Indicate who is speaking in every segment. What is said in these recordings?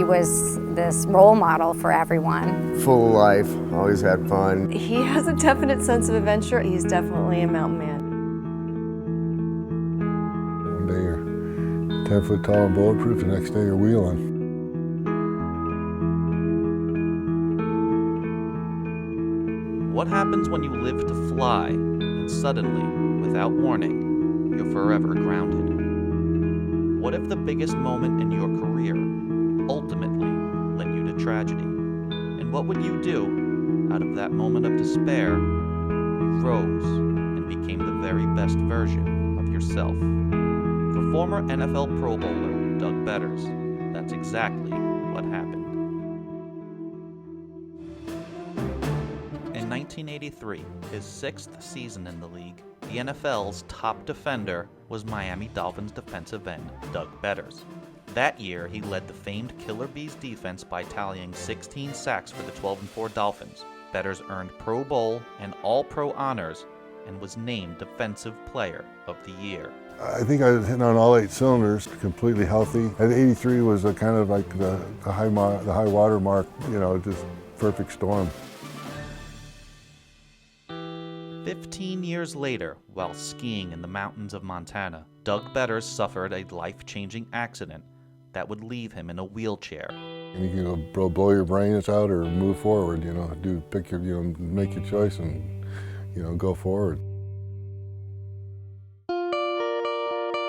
Speaker 1: He was this role model for everyone.
Speaker 2: Full of life, always had fun.
Speaker 3: He has a definite sense of adventure. He's definitely a mountain man.
Speaker 4: One day you're 10 foot tall and bulletproof, the next day you're wheeling.
Speaker 5: What happens when you live to fly and suddenly, without warning, you're forever grounded? What if the biggest moment in your career ultimately led you to tragedy? And what would you do out of that moment of despair? You rose and became the very best version of yourself. For former NFL Pro Bowler Doug Betters, that's exactly what happened. In 1983, his sixth season in the league, the NFL's top defender was Miami Dolphins defensive end Doug Betters. That year, he led the famed Killer Bees defense by tallying 16 sacks for the 12-4 Dolphins. Betters earned Pro Bowl and All-Pro honors and was named Defensive Player of the Year.
Speaker 4: I think I was hitting on all 8 cylinders, completely healthy. At 83 was a kind of like the high water mark, just perfect storm.
Speaker 5: 15 years later, while skiing in the mountains of Montana, Doug Betters suffered a life-changing accident that would leave him in a wheelchair.
Speaker 4: And you can blow your brains out or move forward, make your choice and, go forward.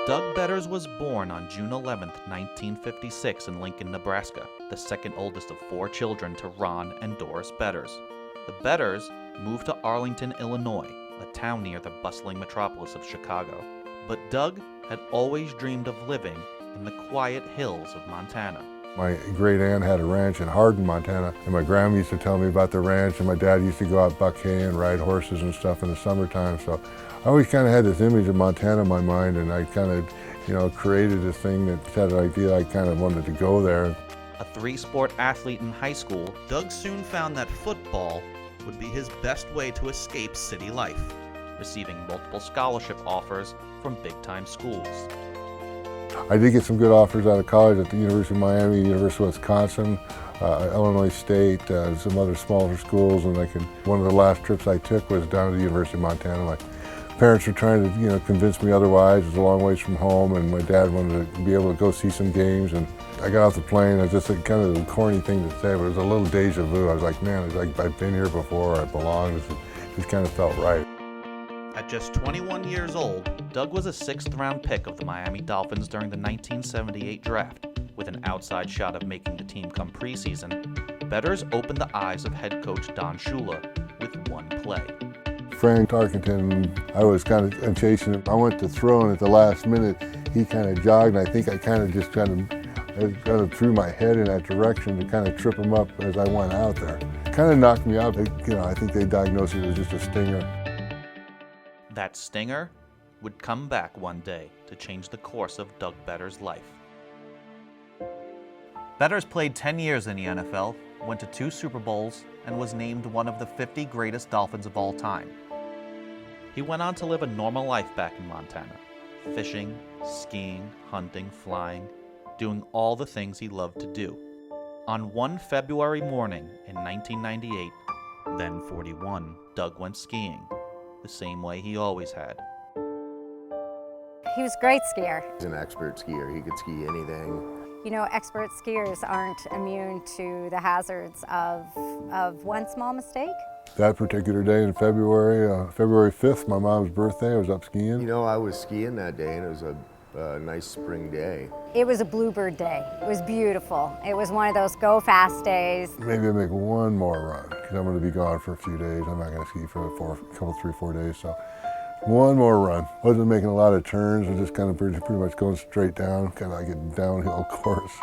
Speaker 5: Doug Betters was born on June 11, 1956 in Lincoln, Nebraska, the second oldest of 4 children to Ron and Doris Betters. The Betters moved to Arlington, Illinois, a town near the bustling metropolis of Chicago. But Doug had always dreamed of living in the quiet hills of Montana.
Speaker 4: My great aunt had a ranch in Hardin, Montana, and my grandma used to tell me about the ranch, and my dad used to go out buck hay and ride horses and stuff in the summertime. So I always kind of had this image of Montana in my mind, and I kind of, created this thing that had an idea I kind of wanted to go there.
Speaker 5: A 3-sport athlete in high school, Doug soon found that football would be his best way to escape city life, receiving multiple scholarship offers from big-time schools.
Speaker 4: I did get some good offers out of college at the University of Miami, University of Wisconsin, Illinois State, some other smaller schools, and one of the last trips I took was down to the University of Montana. My parents were trying to, convince me otherwise. It was a long ways from home, and my dad wanted to be able to go see some games. And I got off the plane. It was just kind of a corny thing to say, but it was a little deja vu. I was like, man, it's like I've been here before. I belong. It just kind of felt right.
Speaker 5: At just 21 years old, Doug was a 6th-round pick of the Miami Dolphins during the 1978 draft. With an outside shot of making the team come preseason, Betters opened the eyes of head coach Don Shula with one play.
Speaker 4: Frank Tarkenton, I was kind of chasing him. I went to throw, and at the last minute, he kind of jogged, and I think I kind of threw my head in that direction to kind of trip him up as I went out there. Kind of knocked me out. I think they diagnosed it as just a stinger.
Speaker 5: That stinger would come back one day to change the course of Doug Betters' life. Betters played 10 years in the NFL, went to 2 Super Bowls, and was named one of the 50 greatest Dolphins of all time. He went on to live a normal life back in Montana, fishing, skiing, hunting, flying, doing all the things he loved to do. On one February morning in 1998, then 41, Doug went skiing, the same way he always had.
Speaker 1: He was a great skier.
Speaker 2: He's an expert skier. He could ski anything.
Speaker 1: Expert skiers aren't immune to the hazards of one small mistake.
Speaker 4: That particular day in February, February 5th, my mom's birthday, I was up skiing.
Speaker 2: I was skiing that day, and it was a nice spring day.
Speaker 1: It was a bluebird day. It was beautiful. It was one of those go fast days.
Speaker 4: Maybe I'll make one more run, because I'm going to be gone for a few days. I'm not going to ski for a couple, 3-4 days, so one more run. Wasn't making a lot of turns. I was just kind of pretty much going straight down, kind of like a downhill course.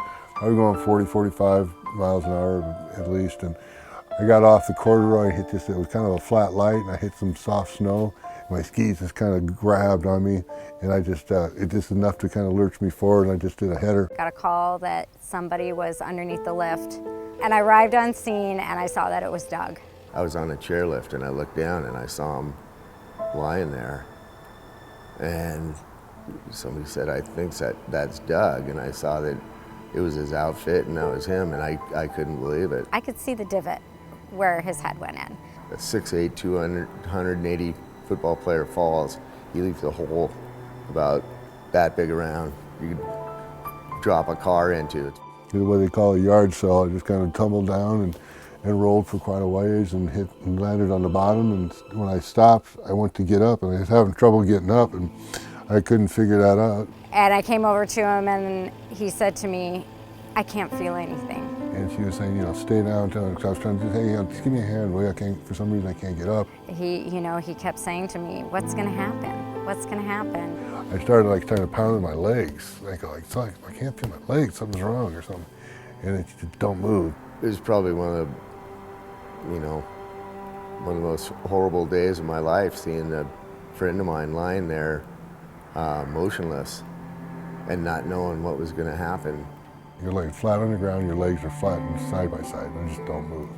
Speaker 4: I was going 40, 45 miles an hour at least, and I got off the corduroy, it was kind of a flat light, and I hit some soft snow. My skis just kind of grabbed on me, and it just enough to kind of lurch me forward, and I just did a header.
Speaker 1: Got a call that somebody was underneath the lift, and I arrived on scene, and I saw that it was Doug.
Speaker 2: I was on a chairlift, and I looked down, and I saw him lying there, and somebody said, I think that's Doug, and I saw that it was his outfit and that was him, and I couldn't believe it.
Speaker 1: I could see the divot where his head went in.
Speaker 2: A 6'8", 180 football player falls, he leaves a hole about that big around. You could drop a car into it.
Speaker 4: What they call a yard cell. I just kind of tumbled down and rolled for quite a ways and hit and landed on the bottom. And when I stopped, I went to get up, and I was having trouble getting up, and I couldn't figure that out.
Speaker 1: And I came over to him, and he said to me, "I can't feel anything."
Speaker 4: And she was saying, you know, stay down. Because I was trying to say, hey, just give me a hand. Well, for some reason, I can't get up.
Speaker 1: He kept saying to me, "What's going to happen? What's going to happen?"
Speaker 4: I started like trying to pound my legs. I can't feel my legs. Something's wrong or something. And it just don't move.
Speaker 2: It was probably one of the most horrible days of my life, seeing a friend of mine lying there motionless and not knowing what was going to happen.
Speaker 4: You're laying flat on the ground, your legs are flat and side by side, and they just don't move.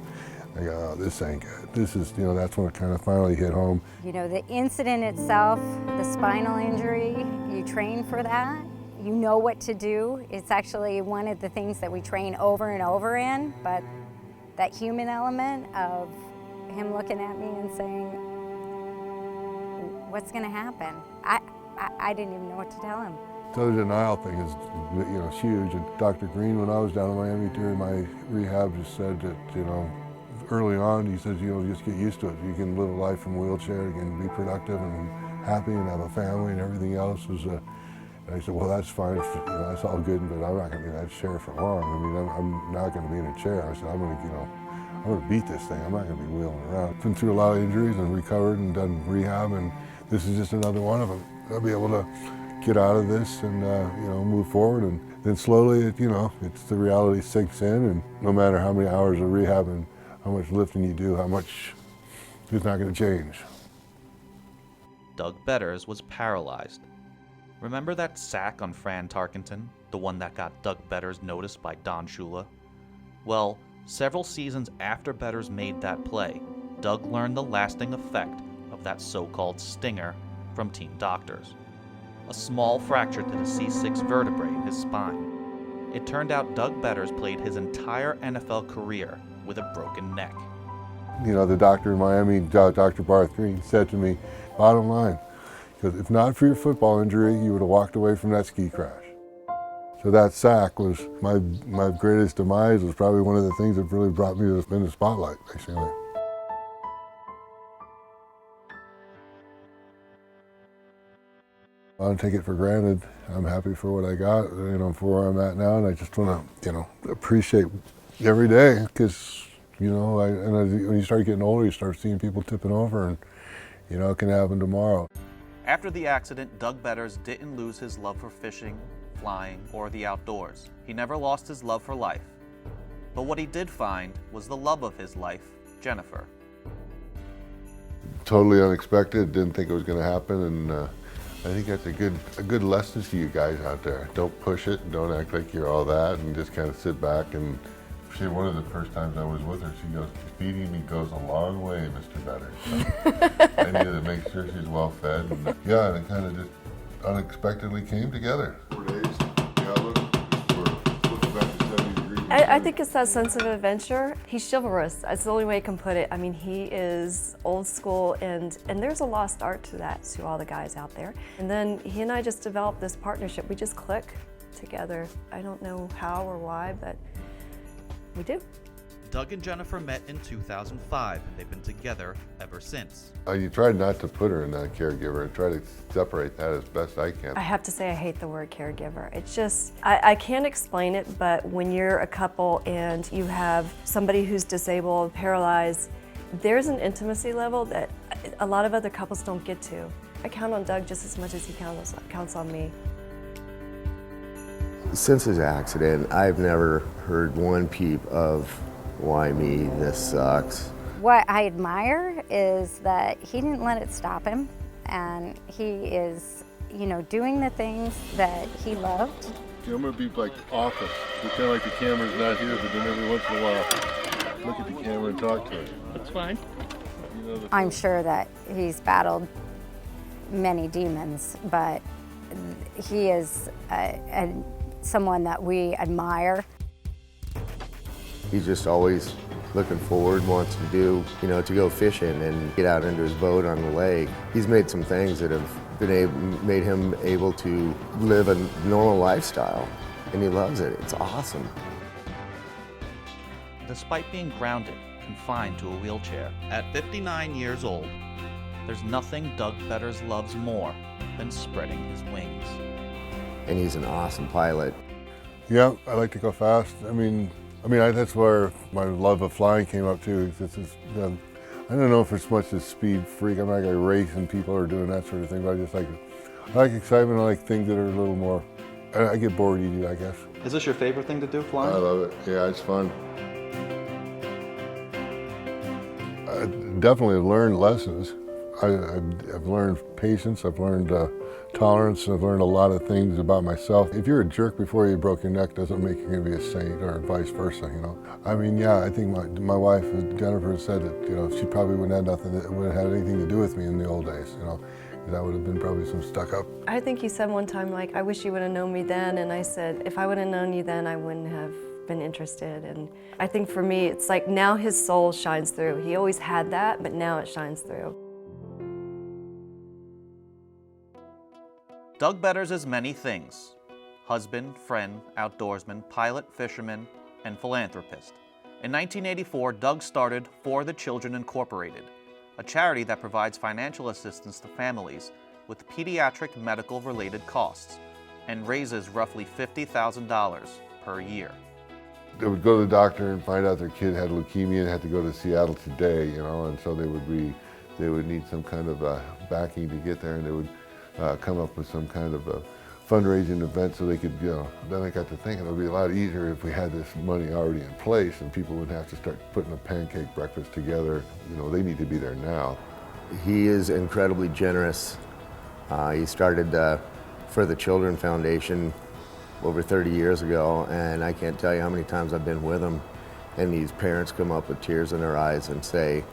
Speaker 4: I go, oh, this ain't good. This is, that's when it kind of finally hit home.
Speaker 1: The incident itself, the spinal injury, you train for that. You know what to do. It's actually one of the things that we train over and over in, but that human element of him looking at me and saying, "What's going to happen?" I didn't even know what to tell him.
Speaker 4: So the denial thing is, huge. And Dr. Green, when I was down in Miami during my rehab, just said that, early on, he says, just get used to it. You can live a life from a wheelchair, you can be productive and happy and have a family and everything else. I said, well, that's fine. That's all good, but I'm not going to be in that chair for long. I'm not going to be in a chair. I said, I'm going to beat this thing. I'm not going to be wheeling around. Been through a lot of injuries and recovered and done rehab, and this is just another one of them. I'll be able to get out of this and move forward, and then slowly, it's the reality sinks in, and no matter how many hours of rehab and how much lifting you do, how much it's not going to change.
Speaker 5: Doug Betters was paralyzed. Remember that sack on Fran Tarkenton, the one that got Doug Betters noticed by Don Shula? Well, several seasons after Betters made that play, Doug learned the lasting effect of that so-called stinger from team doctors. A small fracture to the C6 vertebrae in his spine. It turned out Doug Betters played his entire NFL career with a broken neck.
Speaker 4: The doctor in Miami, Dr. Barth Green, said to me, bottom line, because if not for your football injury, you would have walked away from that ski crash. So that sack was my greatest demise, was probably one of the things that really brought me in the spotlight, basically. I don't take it for granted. I'm happy for what I got, for where I'm at now, and I just want to, appreciate every day, because, when you start getting older, you start seeing people tipping over, and, it can happen tomorrow.
Speaker 5: After the accident, Doug Betters didn't lose his love for fishing, flying, or the outdoors. He never lost his love for life. But what he did find was the love of his life, Jennifer.
Speaker 4: Totally unexpected, didn't think it was going to happen, and I think that's a good lesson to you guys out there. Don't push it, don't act like you're all that, and just kind of sit back. And one of the first times I was with her, she goes, "Feeding me goes a long way, Mr. Betters." So I needed to make sure she's well fed. And it kind of just unexpectedly came together. 4 days. We're looking back to 70 degrees.
Speaker 3: I think it's that sense of adventure. He's chivalrous. That's the only way I can put it. He is old school, and there's a lost art to that, to all the guys out there. And then he and I just developed this partnership. We just click together. I don't know how or why, but we do.
Speaker 5: Doug and Jennifer met in 2005, and they've been together ever since.
Speaker 4: You tried not to put her in that caregiver and try to separate that as best I can.
Speaker 3: I have to say I hate the word caregiver. It's just, I can't explain it, but when you're a couple and you have somebody who's disabled, paralyzed, there's an intimacy level that a lot of other couples don't get to. I count on Doug just as much as he counts on me.
Speaker 2: Since his accident, I've never heard one peep of, "Why me? This sucks."
Speaker 1: What I admire is that he didn't let it stop him, and he is, doing the things that he loved.
Speaker 4: I'm going to be like office, pretend like the camera's not here, but then every once in a while, look at the camera and talk to it.
Speaker 6: That's fine.
Speaker 1: I'm sure that he's battled many demons, but he is someone that we admire.
Speaker 2: He's just always looking forward, wants to do, to go fishing and get out into his boat on the lake. He's made some things that have made him able to live a normal lifestyle, and he loves it. It's awesome.
Speaker 5: Despite being grounded, confined to a wheelchair, at 59 years old, there's nothing Doug Betters loves more than spreading his wings.
Speaker 2: And he's an awesome pilot.
Speaker 4: Yeah, I like to go fast. That's where my love of flying came up too. I don't know if it's much a speed freak. I'm not gonna race and people are doing that sort of thing, but I like excitement. I like things that are a little more, I get bored easy, I guess.
Speaker 6: Is this your favorite thing to do, flying?
Speaker 4: I love it. Yeah, it's fun. I definitely have learned lessons. I've learned patience, I've learned tolerance, I've learned a lot of things about myself. If you're a jerk before you broke your neck doesn't make you going to be a saint, or vice versa, I think my wife, Jennifer, said that, she probably wouldn't have had anything to do with me in the old days, because I would have been probably some stuck up.
Speaker 3: I think he said one time, like, I wish you would have known me then, and I said, if I would have known you then, I wouldn't have been interested. And I think for me, it's like now his soul shines through. He always had that, but now it shines through.
Speaker 5: Doug Betters is many things: husband, friend, outdoorsman, pilot, fisherman, and philanthropist. In 1984, Doug started For the Children Incorporated, a charity that provides financial assistance to families with pediatric medical-related costs and raises roughly $50,000 per year.
Speaker 4: They would go to the doctor and find out their kid had leukemia and had to go to Seattle today, and so they would need some kind of backing to get there, and they would come up with some kind of a fundraising event so they could, then I got to thinking it would be a lot easier if we had this money already in place and people wouldn't have to start putting a pancake breakfast together. They need to be there now.
Speaker 2: He is incredibly generous. He started For the Children Foundation over 30 years ago, and I can't tell you how many times I've been with him, and these parents come up with tears in their eyes and say,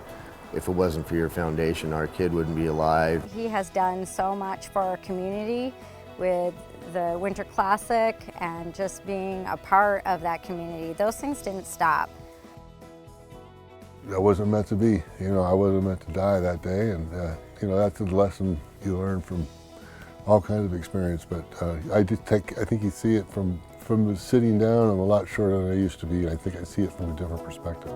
Speaker 2: if it wasn't for your foundation, our kid wouldn't be alive.
Speaker 1: He has done so much for our community with the Winter Classic and just being a part of that community. Those things didn't stop.
Speaker 4: That wasn't meant to be. I wasn't meant to die that day, and that's a lesson you learn from all kinds of experience. But I think you see it from sitting down. I'm a lot shorter than I used to be. I think I see it from a different perspective.